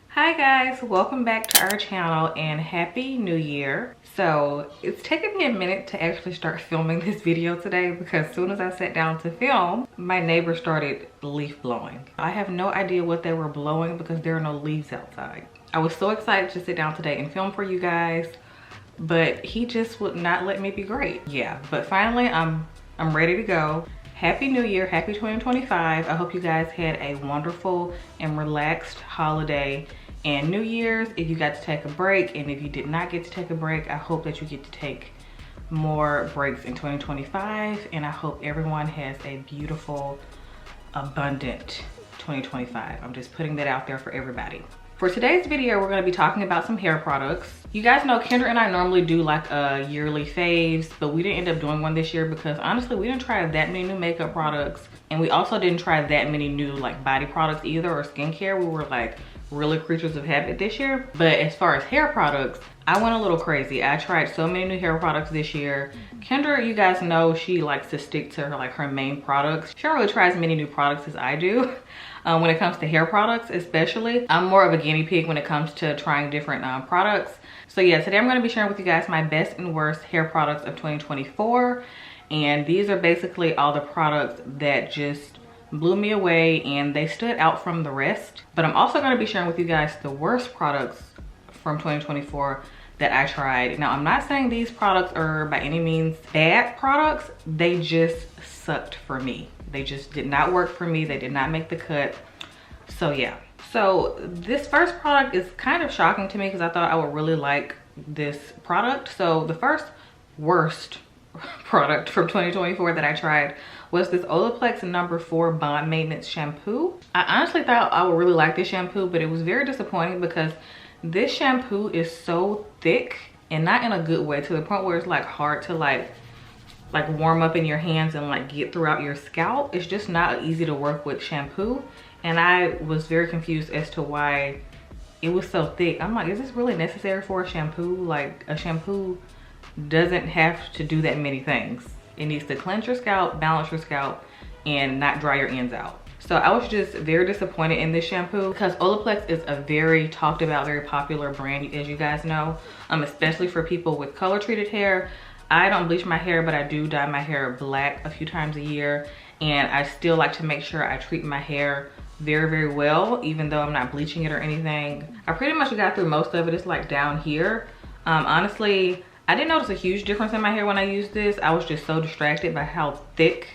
Hi guys, welcome back to our channel and happy new year. So it's taken me a minute to actually start filming this video today because as soon as I sat down to film, my neighbor started leaf blowing. I have no idea what they were blowing because there are no leaves outside. I was so excited to sit down today and film for you guys, but he just would not let me be great. Yeah, but finally I'm ready to go. Happy New Year, happy 2025. I hope you guys had a wonderful and relaxed holiday and New Year's. If you got to take a break, and if you did not get to take a break, I hope that you get to take more breaks in 2025, and I hope everyone has a beautiful, abundant 2025. I'm just putting that out there for everybody. For today's video, we're going to be talking about some hair products. You guys know Kendra and I normally do like a yearly faves, but we didn't end up doing one this year because honestly, we didn't try that many new makeup products. And we also didn't try that many new like body products either, or skincare. We were like really creatures of habit this year. But as far as hair products, I went a little crazy. I tried so many new hair products this year. Kendra, you guys know, she likes to stick to her main products. She don't really try as many new products as I do. When it comes to hair products especially, I'm more of a guinea pig when it comes to trying different products. So yeah, today I'm going to be sharing with you guys my best and worst hair products of 2024. And these are basically all the products that just blew me away and they stood out from the rest. But I'm also going to be sharing with you guys the worst products from 2024 that I tried. Now, I'm not saying these products are by any means bad products. They just sucked for me. They just did not work for me. They did not make the cut. So yeah. So this first product is kind of shocking to me because I thought I would really like this product. So the first worst product from 2024 that I tried was this Olaplex No. 4 Bond Maintenance Shampoo. I honestly thought I would really like this shampoo, but it was very disappointing because this shampoo is so thick and not in a good way, to the point where it's like hard to like warm up in your hands and like get throughout your scalp. It's just not easy to work with shampoo. And I was very confused as to why it was so thick. I'm like, is this really necessary for a shampoo? Like, a shampoo doesn't have to do that many things. It needs to cleanse your scalp, balance your scalp, and not dry your ends out. So I was just very disappointed in this shampoo because Olaplex is a very talked about, very popular brand, as you guys know, especially for people with color treated hair. I don't bleach my hair, but I do dye my hair black a few times a year. And I still like to make sure I treat my hair very, very well, even though I'm not bleaching it or anything. I pretty much got through most of it. It's like down here. Honestly, I didn't notice a huge difference in my hair when I used this. I was just so distracted by how thick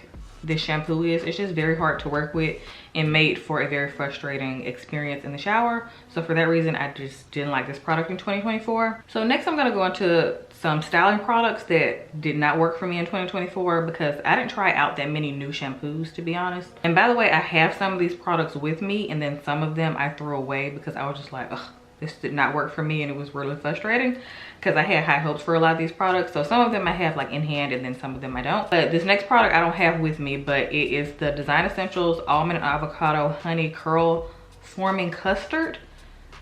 this shampoo is. It's just very hard to work with and made for a very frustrating experience in the shower. So for that reason, I just didn't like this product in 2024. So next I'm gonna go into some styling products that did not work for me in 2024 because I didn't try out that many new shampoos, to be honest. And by the way, I have some of these products with me, and then some of them I threw away because I was just like, ugh, this did not work for me, and it was really frustrating because I had high hopes for a lot of these products. So some of them I have like in hand and then some of them I don't. But this next product I don't have with me, but it is the Design Essentials Almond and Avocado Honey Curl Forming Custard.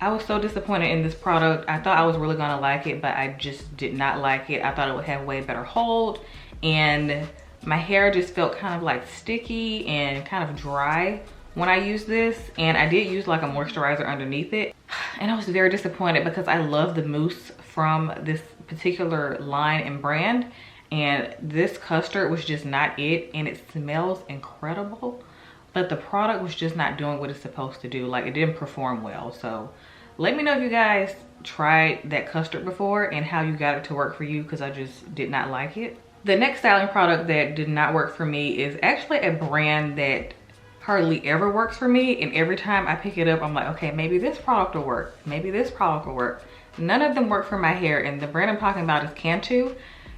I was so disappointed in this product. I thought I was really gonna like it, but I just did not like it. I thought it would have way better hold, and my hair just felt kind of like sticky and kind of dry when I used this. And I did use like a moisturizer underneath it, and I was very disappointed because I love the mousse from this particular line and brand, and this custard was just not it. And it smells incredible, but the product was just not doing what it's supposed to do. Like, it didn't perform well. So let me know if you guys tried that custard before and how you got it to work for you, because I just did not like it. The next styling product that did not work for me is actually a brand that hardly ever works for me, and every time I pick it up I'm like, okay, maybe this product will work, maybe this product will work. None of them work for my hair, and the brand I'm talking about is Cantu.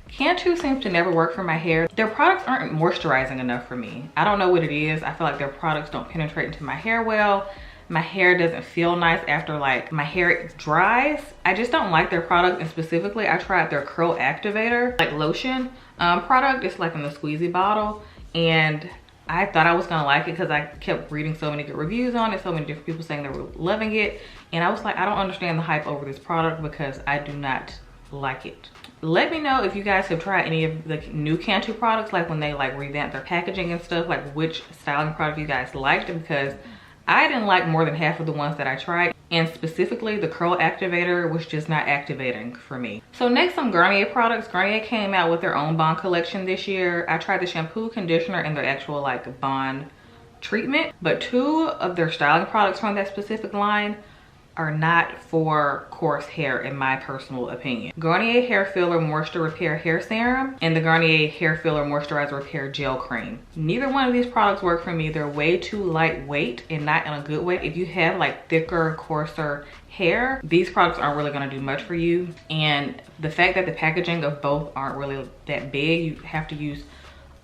Cantu seems to never work for my hair. Their products aren't moisturizing enough for me. I don't know what it is. I feel like their products don't penetrate into my hair well. My hair doesn't feel nice after like my hair dries. I just don't like their product. And specifically, I tried their curl activator like lotion product. It's like in the squeezy bottle, and I thought I was gonna like it because I kept reading so many good reviews on it, so many different people saying they were loving it, and I was like, I don't understand the hype over this product because I do not like it. Let me know if you guys have tried any of the new Cantu products, like when they like revamp their packaging and stuff, like which styling product you guys liked, because I didn't like more than half of the ones that I tried. And specifically the curl activator was just not activating for me. So next, some Garnier products. Garnier came out with their own Bond collection this year. I tried the shampoo, conditioner, and their actual like Bond treatment, but 2 of their styling products from that specific line are not for coarse hair in my personal opinion. Garnier Hair Filler Moisture Repair Hair Serum and the Garnier Hair Filler Moisturizer Repair Gel Cream. Neither one of these products work for me. They're way too lightweight and not in a good way. If you have like thicker, coarser hair, these products aren't really gonna do much for you. And the fact that the packaging of both aren't really that big, you have to use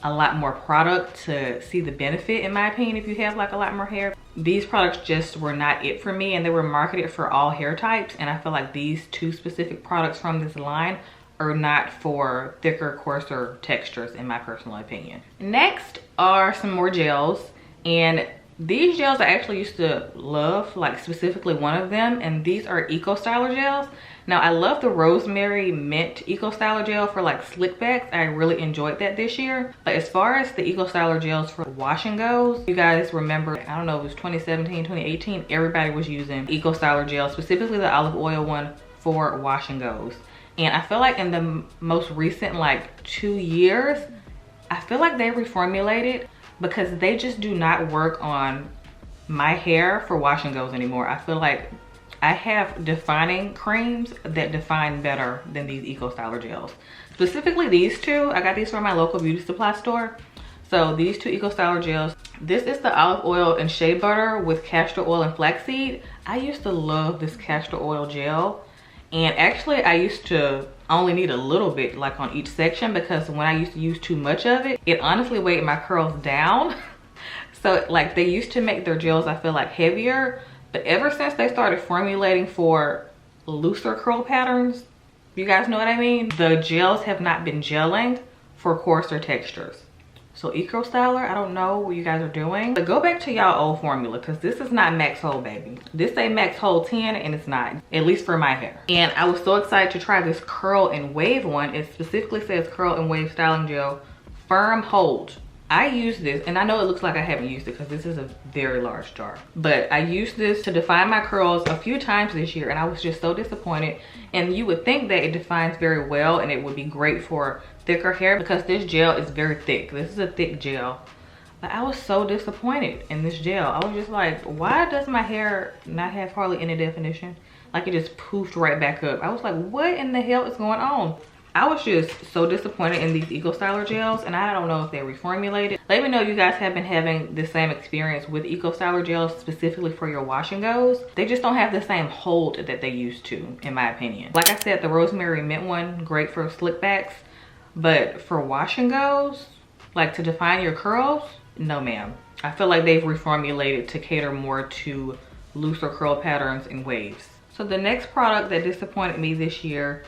a lot more product to see the benefit, in my opinion, if you have like a lot more hair. These products just were not it for me, and they were marketed for all hair types, and I feel like these 2 specific products from this line are not for thicker, coarser textures, in my personal opinion. Next are some more gels, and these gels I actually used to love, like specifically one of them, and these are Eco Styler gels. Now I love the Rosemary Mint Eco Styler gel for like slick backs. I really enjoyed that this year. But as far as the Eco Styler gels for wash and goes, you guys remember, I don't know, it was 2017, 2018, everybody was using Eco Styler gel, specifically the olive oil one for wash and goes. And I feel like in the most recent like 2 years, I feel like they reformulated, because they just do not work on my hair for wash and goes anymore. I feel like I have defining creams that define better than these Eco Styler gels. Specifically these 2, I got these from my local beauty supply store. So these 2 Eco Styler gels, this is the olive oil and shea butter with castor oil and flaxseed. I used to love this castor oil gel. And actually I used to only need a little bit like on each section, because when I used to use too much of it, it honestly weighed my curls down. So like they used to make their gels, I feel like, heavier, but ever since they started formulating for looser curl patterns, you guys know what I mean? The gels have not been gelling for coarser textures. So Eco Styler, I don't know what you guys are doing. But go back to y'all old formula, because this is not Max Hold, baby. This say Max Hold 10 and it's not, at least for my hair. And I was so excited to try this curl and wave one. It specifically says curl and wave styling gel, firm hold. I use this, and I know it looks like I haven't used it because this is a very large jar, but I used this to define my curls a few times this year, and I was just so disappointed. And you would think that it defines very well and it would be great for thicker hair, because this gel is very thick. This is a thick gel, but I was so disappointed in this gel. I was just like, why does my hair not have hardly any definition? Like it just poofed right back up. I was like, what in the hell is going on? I was just so disappointed in these Eco Styler gels, and I don't know if they reformulated. Let me know if you guys have been having the same experience with Eco Styler gels, specifically for your wash and goes. They just don't have the same hold that they used to, in my opinion. Like I said, the Rosemary Mint one, great for slick backs, but for wash and goes, like to define your curls, no ma'am. I feel like they've reformulated to cater more to looser curl patterns and waves. So the next product that disappointed me this year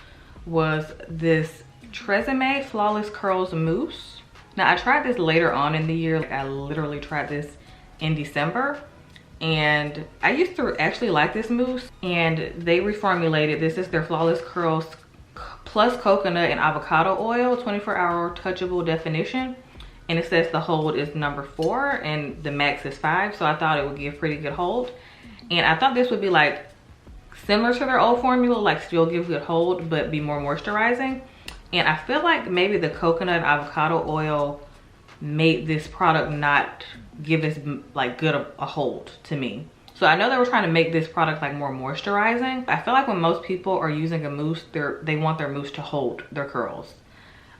was this Tresemme Flawless Curls Mousse. Now I tried this later on in the year. Like I literally tried this in December, and I used to actually like this mousse, and they reformulated. This is their Flawless Curls plus coconut and avocado oil, 24-hour touchable definition, and it says the hold is number 4 and the max is 5, so I thought it would give pretty good hold. And I thought this would be like similar to their old formula, like still give good hold but be more moisturizing. And I feel like maybe the coconut and avocado oil made this product not give as like good a hold to me. So I know they were trying to make this product like more moisturizing. I feel like when most people are using a mousse, they want their mousse to hold their curls.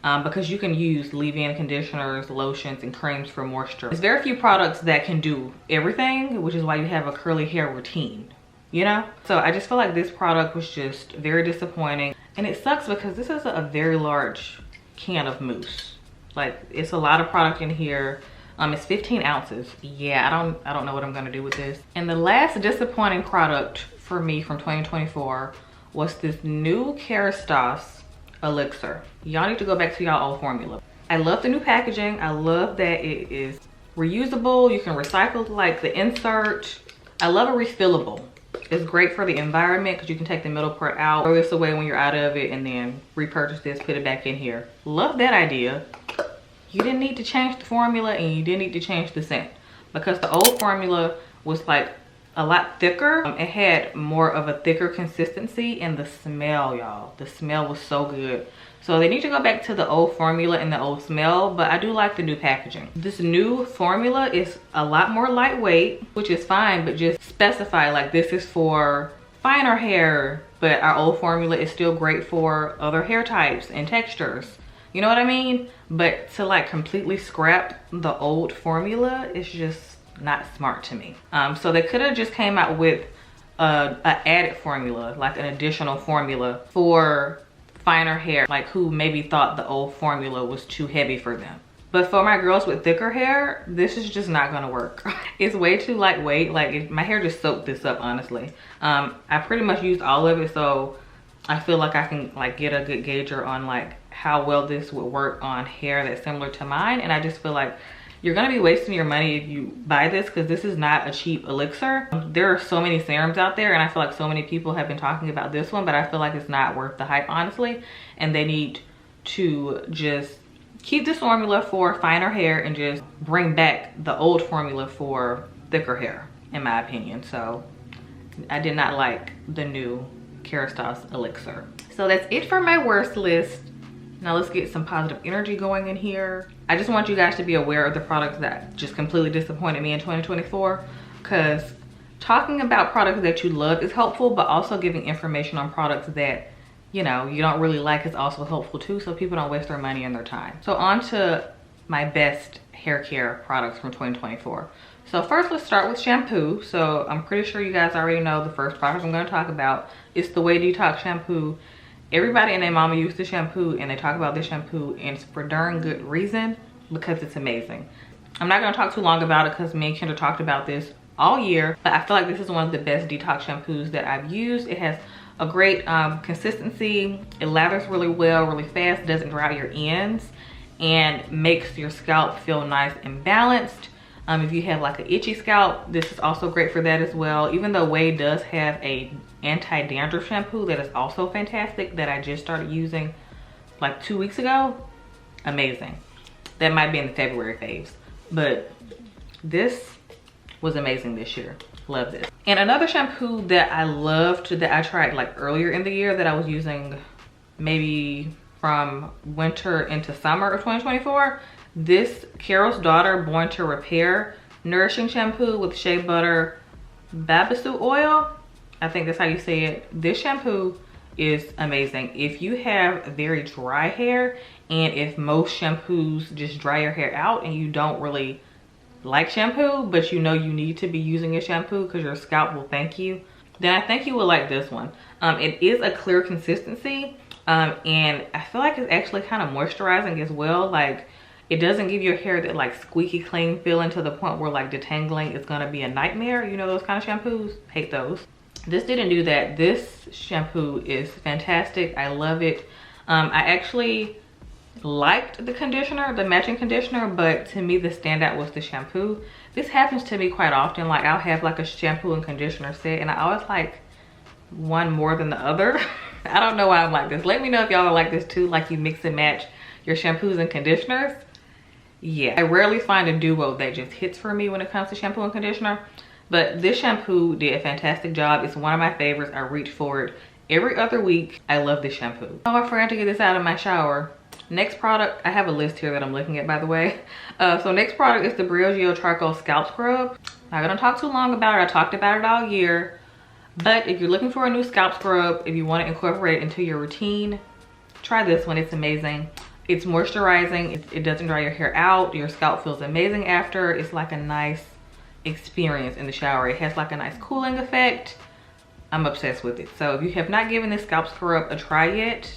Because you can use leave-in conditioners, lotions, and creams for moisture. There's very few products that can do everything, which is why you have a curly hair routine, you know? So I just feel like this product was just very disappointing. And it sucks because this is a very large can of mousse. Like, it's a lot of product in here. It's 15 ounces. Yeah, I don't know what I'm gonna do with this. And the last disappointing product for me from 2024 was this new Kerastase elixir. Y'all need to go back to y'all old formula. I love the new packaging. I love that it is reusable. You can recycle like the insert. I love a refillable. It's great for the environment because you can take the middle part out, throw this away when you're out of it, and then repurchase this, put it back in here. Love that idea. You didn't need to change the formula and you didn't need to change the scent, because the old formula was like a lot thicker. It had more of a thicker consistency, and the smell, y'all, the smell was so good. So they need to go back to the old formula and the old smell, but I do like the new packaging. This new formula is a lot more lightweight, which is fine, but just specify like this is for finer hair, but our old formula is still great for other hair types and textures. You know what I mean? But to like completely scrap the old formula is just not smart to me. So they could have just came out with a added formula, like an additional formula for finer hair, like who maybe thought the old formula was too heavy for them. But for my girls with thicker hair, this is just not gonna work. It's way too lightweight. Like my hair just soaked this up, honestly. I pretty much used all of it, so I feel like I can like get a good gauger on like how well this would work on hair that's similar to mine. And I just feel like you're gonna be wasting your money if you buy this, because this is not a cheap elixir. There are so many serums out there, and I feel like so many people have been talking about this one, but I feel like it's not worth the hype, honestly. And they need to just keep this formula for finer hair and just bring back the old formula for thicker hair, in my opinion. So I did not like the new Kerastase elixir. So that's it for my worst list. Now let's get some positive energy going in here. I just want you guys to be aware of the products that just completely disappointed me in 2024, because talking about products that you love is helpful, but also giving information on products that, you know, you don't really like is also helpful too, so people don't waste their money and their time. So on to my best hair care products from 2024. So first, let's start with shampoo. So I'm pretty sure you guys already know the first product I'm going to talk about. It's the Way Detox shampoo. Everybody and their mama used the shampoo, and they talk about this shampoo, and it's for darn good reason, because it's amazing. I'm not going to talk too long about it because me and Kendra talked about this all year, but I feel like this is one of the best detox shampoos that I've used. It has a great consistency. It lathers really well, really fast, doesn't dry out your ends, and makes your scalp feel nice and balanced. If you have like an itchy scalp, this is also great for that as well. Even though Way does have a anti-dandruff shampoo that is also fantastic that I just started using like 2 weeks ago. Amazing. That might be in the February faves, but this was amazing this year. Love this. And another shampoo that I loved that I tried like earlier in the year that I was using maybe from winter into summer of 2024, this Carol's Daughter Born to Repair Nourishing Shampoo with Shea Butter Babasu Oil. I think that's how you say it. This shampoo is amazing. If you have very dry hair, and if most shampoos just dry your hair out and you don't really like shampoo, but you know you need to be using a shampoo because your scalp will thank you, then I think you will like this one. It is a clear consistency, and I feel like it's actually kind of moisturizing as well. Like, it doesn't give your hair that like squeaky clean feeling to the point where like detangling is gonna be a nightmare. You know those kind of shampoos? Hate those. This didn't do that. This shampoo is fantastic. I love it. I actually liked the conditioner, the matching conditioner, but to me the standout was the shampoo. This happens to me quite often. Like, I'll have like a shampoo and conditioner set, and I always like one more than the other. I don't know why I'm like this. Let me know if y'all are like this too, like you mix and match your shampoos and conditioners. Yeah, I rarely find a duo that just hits for me when it comes to shampoo and conditioner, but this shampoo did a fantastic job. It's one of my favorites. I reach for it every other week. I love this shampoo. Oh, I forgot to get this out of my shower. Next product, I have a list here that I'm looking at, by the way. So next product is the Briogeo Charcoal Scalp Scrub. Not gonna talk too long about it. I talked about it all year, but if you're looking for a new scalp scrub, if you want to incorporate it into your routine, try this one. It's amazing. It's moisturizing. It doesn't dry your hair out. Your scalp feels amazing after. It's like a nice experience in the shower. It has like a nice cooling effect. I'm obsessed with it. So if you have not given this scalp scrub a try yet,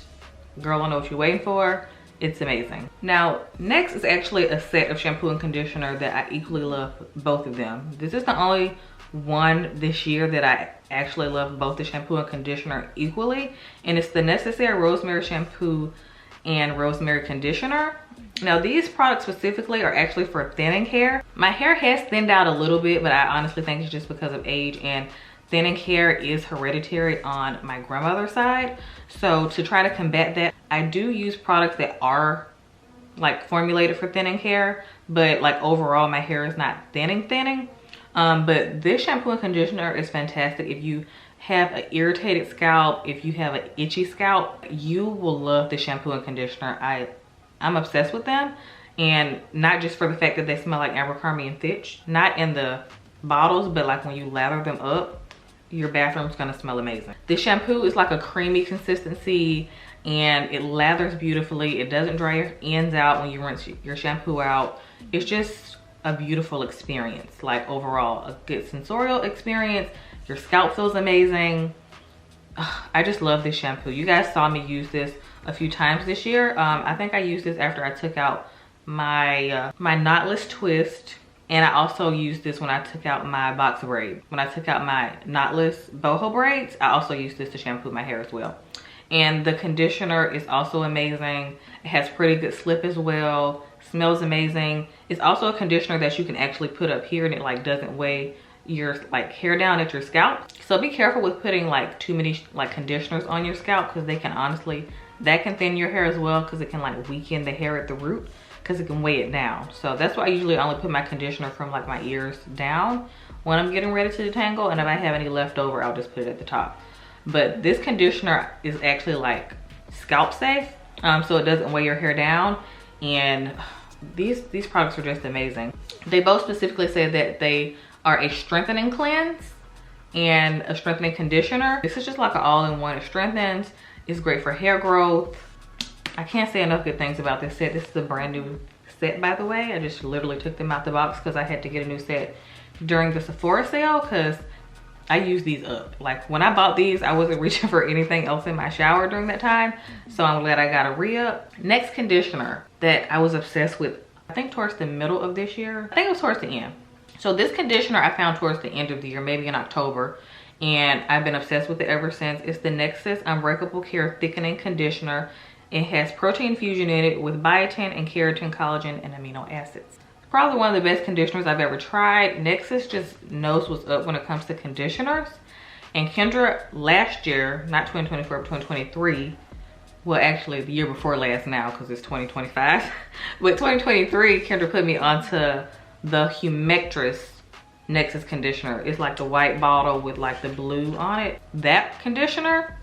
girl, I know what you're waiting for. It's amazing. Now, next is actually a set of shampoo and conditioner that I equally love both of them. This is the only one this year that I actually love both the shampoo and conditioner equally, and it's the Necessaire Rosemary Shampoo and Rosemary Conditioner. Now, these products specifically are actually for thinning hair. My hair has thinned out a little bit, but I honestly think it's just because of age, and thinning hair is hereditary on my grandmother's side. So to try to combat that, I do use products that are like formulated for thinning hair, but like overall my hair is not thinning. But this shampoo and conditioner is fantastic. If you have an irritated scalp, if you have an itchy scalp, you will love the shampoo and conditioner. I'm obsessed with them, and not just for the fact that they smell like Abercrombie and Fitch, not in the bottles, but like when you lather them up, your bathroom's gonna smell amazing. This shampoo is like a creamy consistency, and it lathers beautifully. It doesn't dry your ends out when you rinse your shampoo out. It's just a beautiful experience. Like overall, a good sensorial experience. Your scalp feels amazing. I just love this shampoo. You guys saw me use this a few times this year. I think I used this after I took out my my knotless twist, and I also used this when I took out my box braid. When I took out my knotless boho braids, I also used this to shampoo my hair as well. And the conditioner is also amazing. It has pretty good slip as well. Smells amazing. It's also a conditioner that you can actually put up here, and it like doesn't weigh your like hair down at your scalp. So be careful with putting like too many like conditioners on your scalp, because they can honestly, that can thin your hair as well, because it can like weaken the hair at the root, because it can weigh it down. So that's why I usually only put my conditioner from like my ears down when I'm getting ready to detangle, and if I have any left over, I'll just put it at the top. But this conditioner is actually like scalp safe, so it doesn't weigh your hair down. And these products are just amazing. They both specifically say that they are a strengthening cleanse and a strengthening conditioner. This is just like an all-in-one. It strengthens, it's great for hair growth. I can't say enough good things about this set. This is a brand new set, by the way. I just literally took them out the box because I had to get a new set during the Sephora sale, because I use these up. Like when I bought these, I wasn't reaching for anything else in my shower during that time. So I'm glad I got a re-up. Next conditioner that I was obsessed with, I think towards the middle of this year. I think it was towards the end. So this conditioner I found towards the end of the year, maybe in October, and I've been obsessed with it ever since. It's the Nexxus Unbreakable Care Thickening Conditioner. It has protein fusion in it with biotin and keratin, collagen, and amino acids. It's probably one of the best conditioners I've ever tried. Nexxus just knows what's up when it comes to conditioners. And Kendra last year, not 2024, but 2023, well actually the year before last now because it's 2025, but 2023, Kendra put me onto the Humectress Nexxus conditioner. It's like the white bottle with like the blue on it. That conditioner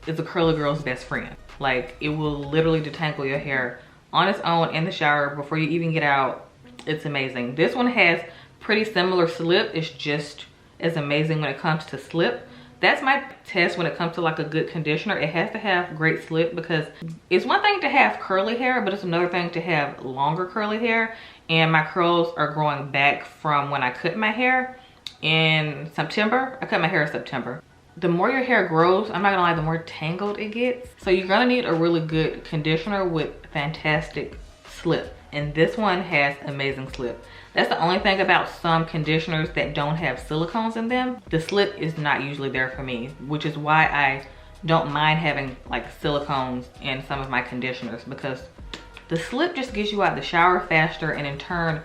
is a curly girl's best friend. Like it will literally detangle your hair on its own in the shower before you even get out. It's amazing. This one has pretty similar slip. It's just as amazing when it comes to slip. That's my test when it comes to like a good conditioner. It has to have great slip, because it's one thing to have curly hair, but it's another thing to have longer curly hair. And my curls are growing back from when I cut my hair in September. I cut my hair in September. The more your hair grows, I'm not gonna lie, the more tangled it gets. So you're gonna need a really good conditioner with fantastic slip. And this one has amazing slip. That's the only thing about some conditioners that don't have silicones in them. The slip is not usually there for me, which is why I don't mind having like silicones in some of my conditioners, because the slip just gets you out the shower faster, and in turn,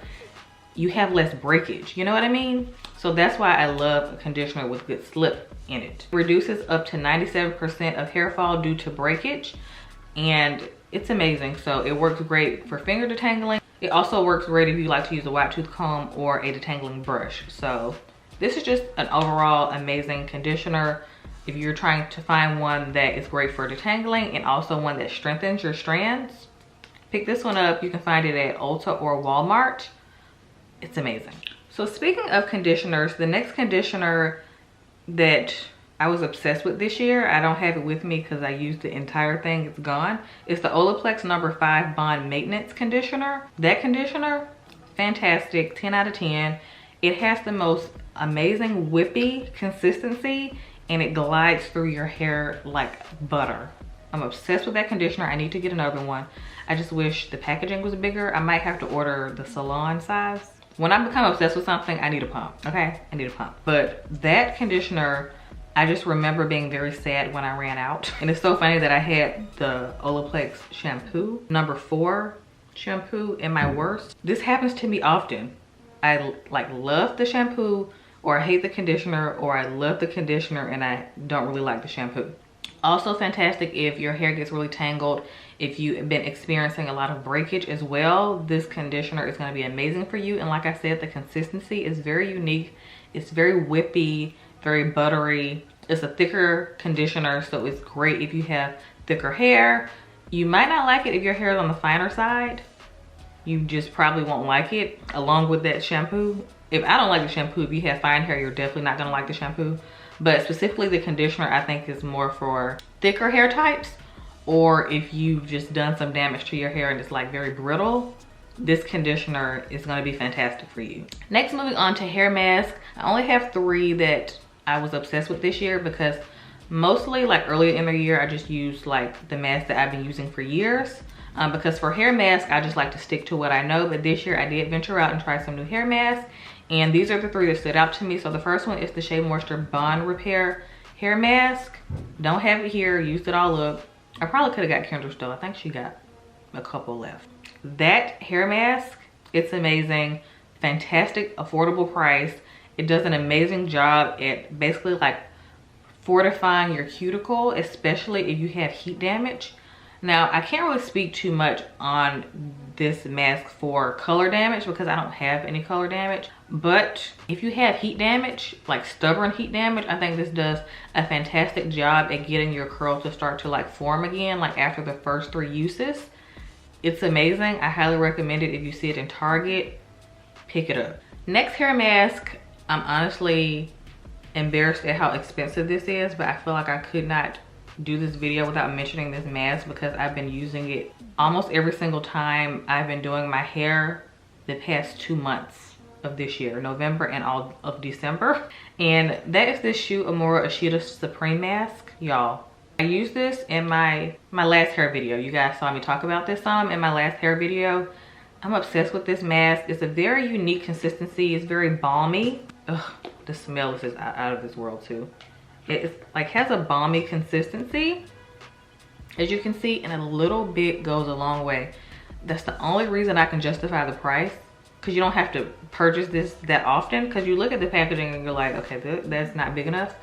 you have less breakage. You know what I mean? So that's why I love a conditioner with good slip in it. It reduces up to 97% of hair fall due to breakage, and it's amazing. So it works great for finger detangling. It also works great if you like to use a wide tooth comb or a detangling brush. So this is just an overall amazing conditioner. If you're trying to find one that is great for detangling and also one that strengthens your strands, pick this one up. You can find it at Ulta or Walmart. It's amazing. So speaking of conditioners, the next conditioner that I was obsessed with this year, I don't have it with me because I used the entire thing, it's gone. It's the Olaplex No. 5 Bond Maintenance Conditioner. That conditioner, fantastic, 10 out of 10. It has the most amazing whippy consistency, and it glides through your hair like butter. I'm obsessed with that conditioner. I need to get another one. I just wish the packaging was bigger. I might have to order the salon size. When I become obsessed with something, I need a pump, okay? I need a pump. But that conditioner, I just remember being very sad when I ran out. And it's so funny that I had the Olaplex shampoo, No. 4 shampoo in my Wosrt. This happens to me often. I like love the shampoo, or I hate the conditioner, or I love the conditioner and I don't really like the shampoo. Also fantastic if your hair gets really tangled, if you've been experiencing a lot of breakage as well, this conditioner is going to be amazing for you. And like I said, the consistency is very unique. It's very whippy, very buttery. It's a thicker conditioner, so it's great if you have thicker hair. You might not like it if your hair is on the finer side. You just probably won't like it along with that shampoo. If I don't like the shampoo, if you have fine hair, you're definitely not going to like the shampoo. But specifically the conditioner, I think is more for thicker hair types, or if you've just done some damage to your hair and it's like very brittle, this conditioner is going to be fantastic for you. Next, moving on to hair mask. I only have 3 that I was obsessed with this year, because mostly like earlier in the year, I just used like the mask that I've been using for years. Because for hair mask, I just like to stick to what I know. But this year I did venture out and try some new hair masks. And these are the 3 that stood out to me. So the first one is the Shea Moisture Bond Repair Hair Mask. Don't have it here, used it all up. I probably could have got Kendra's though. I think she got a couple left. That hair mask, it's amazing. Fantastic, affordable price. It does an amazing job at basically like fortifying your cuticle, especially if you have heat damage. Now, I can't really speak too much on this mask for color damage because I don't have any color damage. But if you have heat damage, like stubborn heat damage, I think this does a fantastic job at getting your curls to start to like form again, like after the first 3 uses. It's amazing. I highly recommend it. If you see it in Target, pick it up. Next hair mask, I'm honestly embarrassed at how expensive this is, but I feel like I could not do this video without mentioning this mask because I've been using it almost every single time I've been doing my hair the past 2 months of this year, November and all of December. And that is this Shu Uemura Ashita Supreme Mask. Y'all, I used this in my last hair video. You guys saw me talk about this some in my last hair video. I'm obsessed with this mask. It's a very unique consistency. It's very balmy. Ugh, the smell is out of this world too. It like has a balmy consistency, as you can see, and a little bit goes a long way. That's the only reason I can justify the price, because you don't have to purchase this that often, because you look at the packaging and you're like, okay, that's not big enough.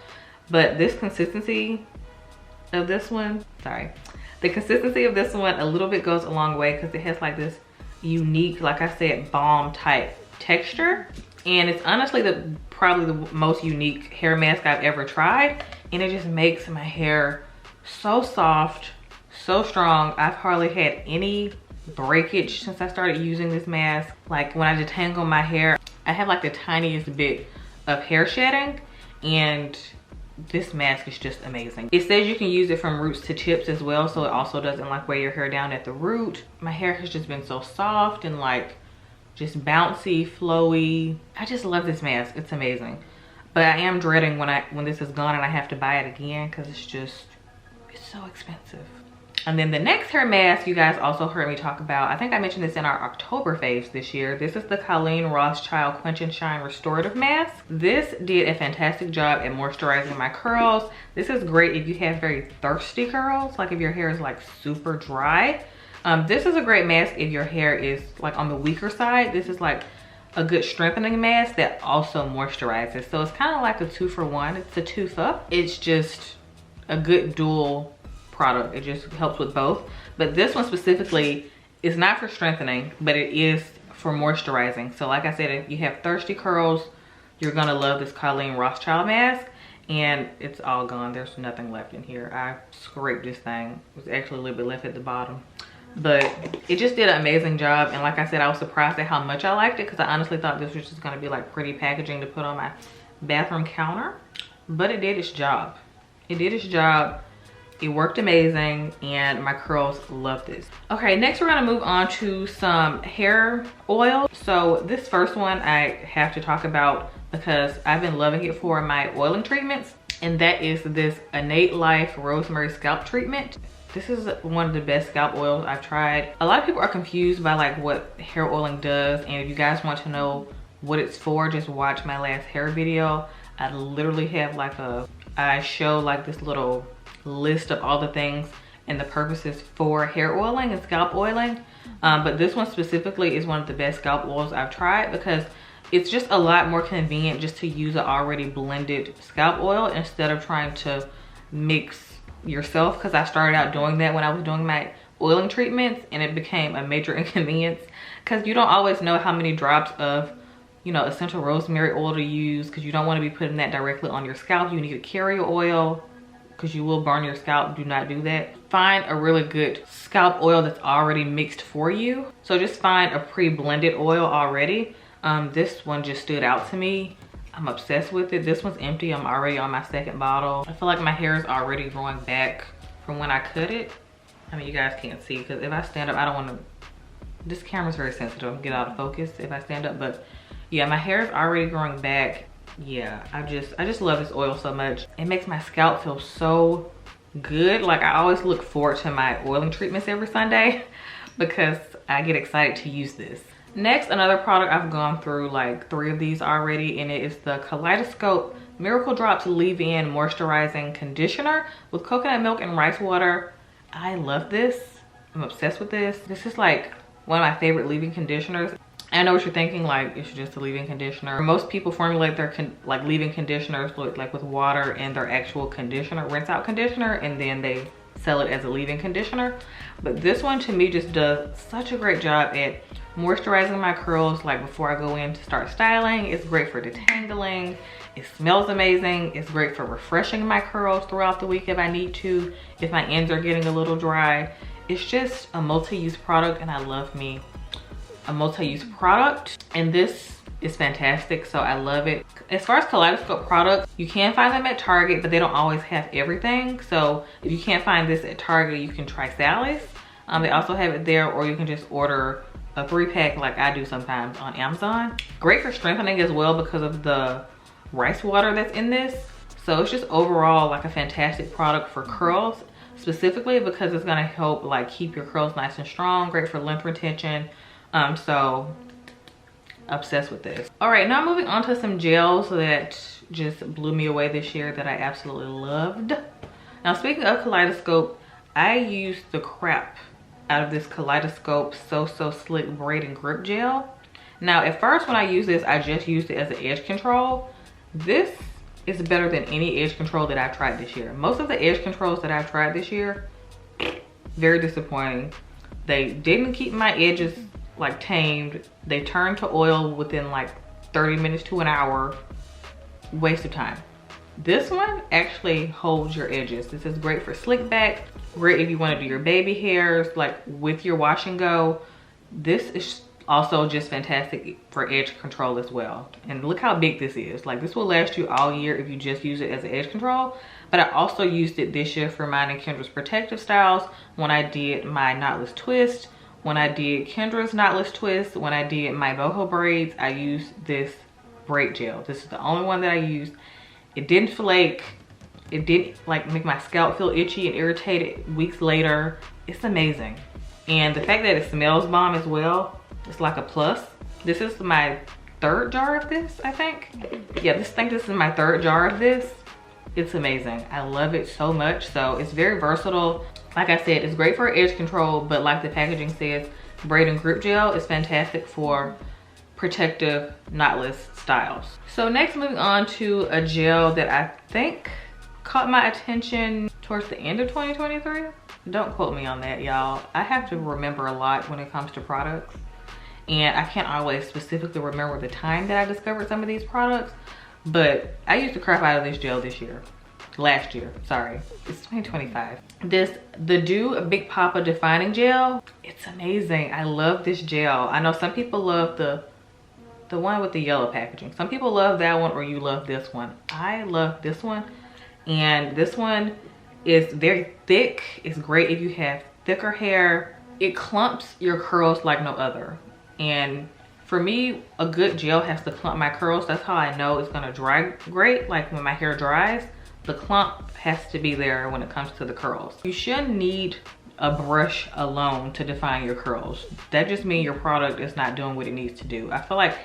But this consistency of this one, the consistency of this one a little bit goes a long way, because it has like this unique, like I said, balm type texture. And it's honestly probably the most unique hair mask I've ever tried. And it just makes my hair so soft, so strong. I've hardly had any breakage since I started using this mask. Like when I detangle my hair, I have like the tiniest bit of hair shedding, and this mask is just amazing. It says you can use it from roots to tips as well, so it also doesn't like weigh your hair down at the root. My hair has just been so soft and like just bouncy, flowy. I just love this mask. It's amazing. But I am dreading when this is gone and I have to buy it again, because it's so expensive. And then the next hair mask you guys also heard me talk about, I think I mentioned this in our October faves this year. This is the Colleen Rothschild Quench and Shine Restorative Mask. This did a fantastic job at moisturizing my curls. This is great if you have very thirsty curls, like if your hair is like super dry. This is a great mask if your hair is like on the weaker side. This is like a good strengthening mask that also moisturizes. So it's kind of like a 2-for-1. It's a tooth-up. It's just a good dual product. It just helps with both. But this one specifically is not for strengthening, but it is for moisturizing. So like I said, if you have thirsty curls, you're gonna love this Colleen Rothschild mask. And it's all gone. There's nothing left in here. I scraped this thing. There's actually a little bit left at the bottom. But it just did an amazing job. And like I said, I was surprised at how much I liked it, because I honestly thought this was just going to be like pretty packaging to put on my bathroom counter. But it did its job. It did its job. It worked amazing, and my curls love this. Okay, next we're going to move on to some hair oil. So this first one I have to talk about because I've been loving it for my oiling treatments. And that is this Innate Life Rosemary Scalp Treatment. This is one of the best scalp oils I've tried. A lot of people are confused by like what hair oiling does, and if you guys want to know what it's for, just watch my last hair video. I literally have I show like this little list of all the things and the purposes for hair oiling and scalp oiling. But this one specifically is one of the best scalp oils I've tried, because it's just a lot more convenient just to use an already blended scalp oil instead of trying to mix yourself, because I started out doing that when I was doing my oiling treatments, and it became a major inconvenience because you don't always know how many drops of, you know, essential rosemary oil to use, because you don't want to be putting that directly on your scalp. You need a carrier oil because you will burn your scalp. Do not do that. Find a really good scalp oil that's already mixed for you. So just find a pre-blended oil already. This one just stood out to me. I'm obsessed with it. This one's empty. I'm already on my second bottle. I feel like my hair is already growing back from when I cut it. I mean, you guys can't see because if I stand up, I don't want to, this camera's very sensitive, get out of focus if I stand up. But yeah, my hair is already growing back. Yeah, I just love this oil so much. It makes my scalp feel so good. Like, I always look forward to my oiling treatments every Sunday because I get excited to use this. Next, another product, I've gone through like 3 of these already, and it is the Kaleidoscope Miracle Drops Leave-In Moisturizing Conditioner with coconut milk and rice water. I love this. I'm obsessed with this. This is like one of my favorite leave-in conditioners. I know what you're thinking, like it's just a leave-in conditioner. Most people formulate their like leave-in conditioners with water and their actual conditioner, rinse out conditioner, and then they sell it as a leave-in conditioner. But this one to me just does such a great job at moisturizing my curls like before I go in to start styling. It's great for detangling. It smells amazing. It's great for refreshing my curls throughout the week if I need to, if my ends are getting a little dry. It's just a multi-use product, and I love me a multi-use product, and this is fantastic, so I love it. As far as Kaleidoscope products, you can find them at Target, but they don't always have everything. So if you can't find this at Target, you can try Sally's. They also have it there, or you can just order a 3-pack like I do sometimes on Amazon. Great for strengthening as well because of the rice water that's in this. So it's just overall like a fantastic product for curls, specifically because it's gonna help like keep your curls nice and strong. Great for length retention. So obsessed with this. All right, now moving on to some gels that just blew me away this year that I absolutely loved. Now, speaking of Kaleidoscope, I used the crap out of this Kaleidoscope So Slick Braid and Grip Gel. Now, at first when I used this, I just used it as an edge control. This is better than any edge control that I've tried this year. Most of the edge controls that I've tried this year, very disappointing. They didn't keep my edges like tamed. They turned to oil within like 30 minutes to an hour. Waste of time. This one actually holds your edges. This is great for slick back, great if you want to do your baby hairs like with your wash and go. This is also just fantastic for edge control as well. And look how big this is. Like, this will last you all year if you just use it as an edge control. But I also used it this year for mine and Kendra's protective styles when I did my knotless twist, when I did Kendra's knotless twist, when I did my boho braids. I used this braid gel. This is the only one that I used. It didn't flake. It didn't like make my scalp feel itchy and irritated weeks later. It's amazing. And the fact that it smells bomb as well, it's like a plus. This is my 3rd jar of this, I think. Yeah, I think this is my 3rd jar of this. It's amazing. I love it so much. So it's very versatile. Like I said, it's great for edge control, but like the packaging says, braid and grip gel is fantastic for protective knotless styles. So next, moving on to a gel that I think caught my attention towards the end of 2023. Don't quote me on that, y'all. I have to remember a lot when it comes to products, and I can't always specifically remember the time that I discovered some of these products, but I used the crap out of this gel last year, sorry. It's 2025. The Dew Big Papa Defining Gel, it's amazing. I love this gel. I know some people love the one with the yellow packaging. Some people love that one, or you love this one. I love this one, and this one is very thick. It's great if you have thicker hair. It clumps your curls like no other. And for me, a good gel has to clump my curls. That's how I know it's gonna dry great. Like when my hair dries, the clump has to be there when it comes to the curls. You shouldn't need a brush alone to define your curls. That just means your product is not doing what it needs to do. I feel like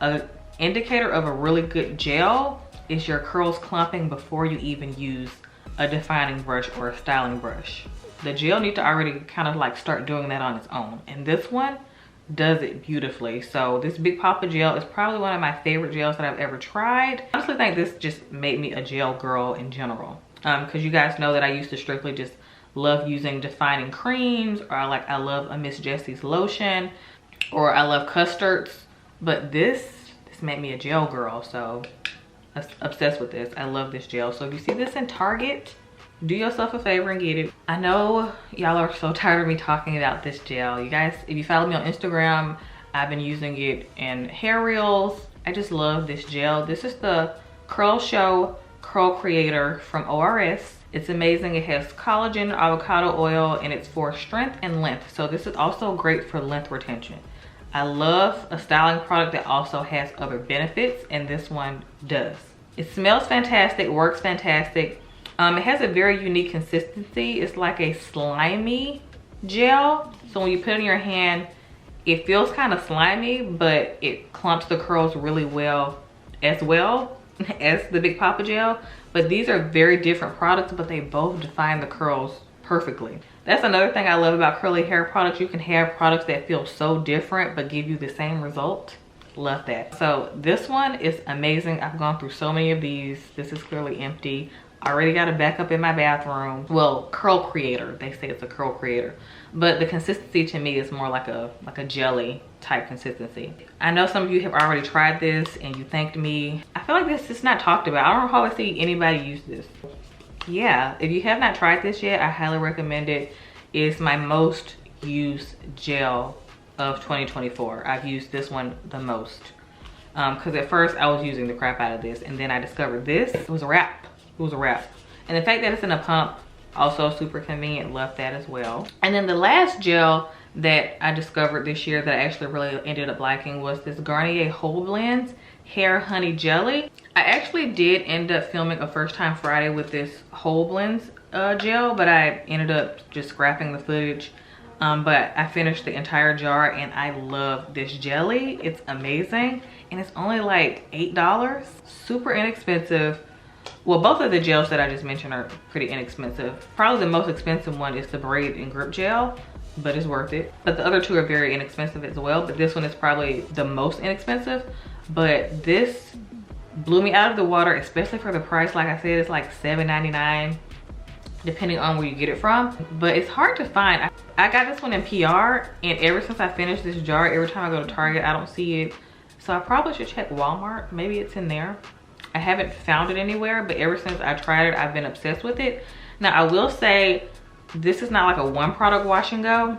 an indicator of a really good gel is your curls clumping before you even use a defining brush or a styling brush. The gel needs to already kind of like start doing that on its own. And this one does it beautifully. So this Big Papa gel is probably one of my favorite gels that I've ever tried. I honestly think this just made me a gel girl in general. Because you guys know that I used to strictly just love using defining creams, or I love a Miss Jessie's lotion, or I love custards. But this made me a gel girl, so obsessed with this. I love this gel. So if you see this in Target, do yourself a favor and get it. I know y'all are so tired of me talking about this gel. You guys, if you follow me on Instagram, I've been using it in hair reels. I just love this gel. This is the Curl Show Curl Creator from ORS. It's amazing. It has collagen, avocado oil, and it's for strength and length. So this is also great for length retention. I love a styling product that also has other benefits, and this one does. It smells fantastic, works fantastic. It has a very unique consistency. It's like a slimy gel. So when you put it in your hand, it feels kind of slimy, but it clumps the curls really well as the Big Papa gel. But these are very different products, but they both define the curls perfectly. That's another thing I love about curly hair products. You can have products that feel so different but give you the same result. Love that. So this one is amazing. I've gone through so many of these. This is clearly empty. I already got a backup in my bathroom. Well, curl creator. They say it's a curl creator, but the consistency to me is more like a jelly type consistency. I know some of you have already tried this and you thanked me. I feel like this is not talked about. I don't know how I see anybody use this. Yeah, if you have not tried this yet, I highly recommend it. It's my most used gel of 2024. I've used this one the most. Because at first I was using the crap out of this, and then I discovered this. It was a wrap. It was a wrap. And the fact that it's in a pump, also super convenient. Love that as well. And then the last gel that I discovered this year that I actually really ended up liking was this Garnier Whole Blends Hair Honey Jelly. I actually did end up filming a First Time Friday with this Whole Blends gel, but I ended up just scrapping the footage. But I finished the entire jar and I love this jelly. It's amazing. And it's only like $8. Super inexpensive. Well, both of the gels that I just mentioned are pretty inexpensive. Probably the most expensive one is the Braid and Grip Gel, but it's worth it. But the other two are very inexpensive as well, but this one is probably the most inexpensive. But this blew me out of the water, especially for the price. Like I said, it's like $7.99 depending on where you get it from, but it's hard to find. I got this one in PR, and ever since I finished this jar, every time I go to Target, I don't see it. So I probably should check Walmart. Maybe it's in there. I haven't found it anywhere, but ever since I tried it, I've been obsessed with it. Now, I will say, this is not like a one product wash and go.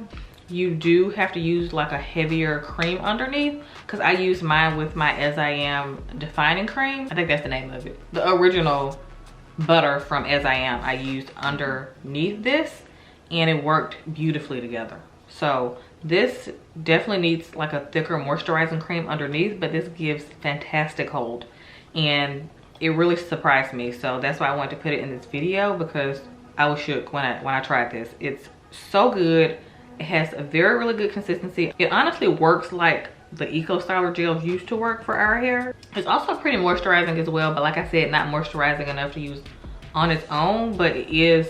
You do have to use like a heavier cream underneath, because I use mine with my As I Am defining cream. I think that's the name of it. The original butter from As I Am I used underneath this, and it worked beautifully together. So this definitely needs like a thicker moisturizing cream underneath, but this gives fantastic hold, and it really surprised me. So that's why I wanted to put it in this video, because I was shook when I tried this. It's so good. It has a really good consistency. It honestly works like the Eco Styler gels used to work for our hair. It's also pretty moisturizing as well, but like I said, not moisturizing enough to use on its own, but it is,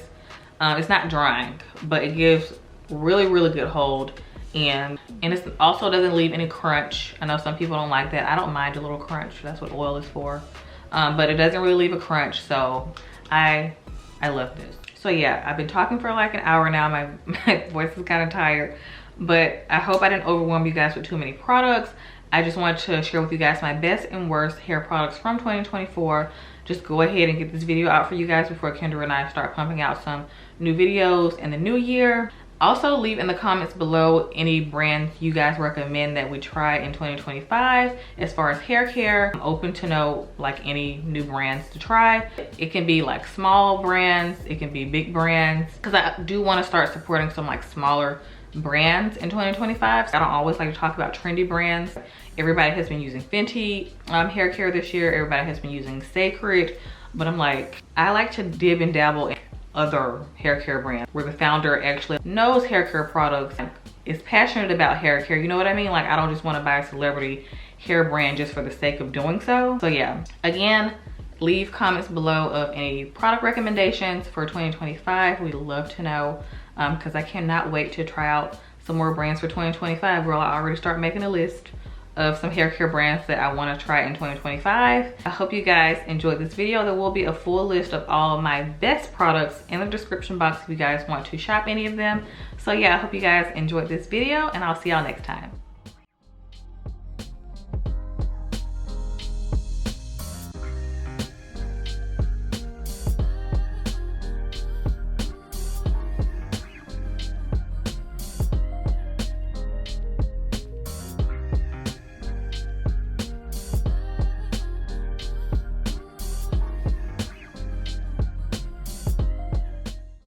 it's not drying, but it gives really good hold, and it also doesn't leave any crunch. I know some people don't like that. I don't mind a little crunch. That's what oil is for. But it doesn't really leave a crunch, so I love this. So yeah, I've been talking for like an hour now. My voice is kind of tired, but I hope I didn't overwhelm you guys with too many products. I just wanted to share with you guys my best and worst hair products from 2024. Just go ahead and get this video out for you guys before Kendra and I start pumping out some new videos in the new year. Also, leave in the comments below any brands you guys recommend that we try in 2025 as far as hair care. I'm open to know like any new brands to try. It can be like small brands, it can be big brands, because I do want to start supporting some like smaller brands in 2025. I don't always like to talk about trendy brands. Everybody has been using Fenty hair care this year. Everybody has been using Sacred, but I'm like, I like to dib and dabble in other hair care brands where the founder actually knows hair care products and is passionate about hair care. You know what I mean? Like, I don't just want to buy a celebrity hair brand just for the sake of doing so. So yeah, again, leave comments below of any product recommendations for 2025. We'd love to know, because I cannot wait to try out some more brands for 2025. Girl, I already start making a list of some hair care brands that I want to try in 2025. I hope you guys enjoyed this video. There will be a full list of all of my best products in the description box if you guys want to shop any of them. So yeah, I hope you guys enjoyed this video, and I'll see y'all next time.